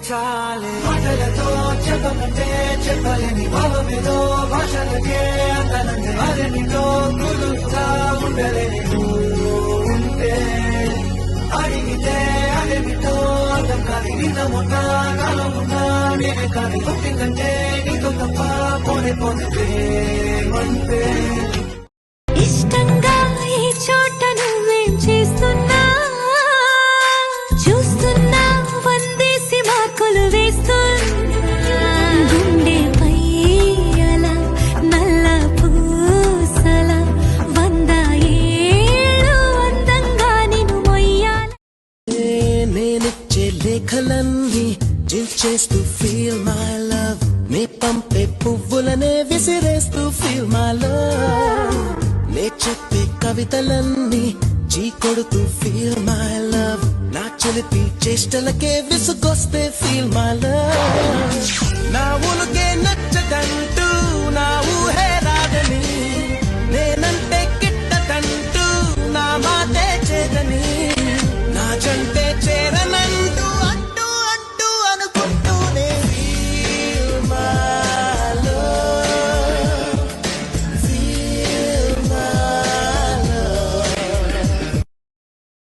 చాలే మాటలతో చెప్పమంటే చెప్పలేని భావమేదో భాషలకే అందనంటే అదనితో కుదురుతా ఉండలేని ఉంటే అడిగితే అదేమిటో అర్థం కాని నిజమున్నా కాలమున్నా నేనే కాని పుట్టిందంటే నీతో తప్ప పోనే పోతే మంటే ఇష్టంగా ఈ చోట నువ్వేం చేస్తున్నా చూస్తున్నా వందేసి మార్కులు వేస్తున్నా గుండెపై అలా నల్ల పూసల 100 ఏళ్ళు అందంగా నిన్ను మొయ్యాల నేనిచ్చే లేఖలన్నీ చేస్తూ ఫీల్ మై లవ్ నే పంపే పువ్వులనే విసిరేస్తూ ఫీల్ మై లవ్ నే చెప్పే కవితలన్నీ చీకొడుతూ ఫీల్ మై లవ్ నా చిలిపి చేష్టలకే విసుగొస్తే ఫీల్ మై లవ్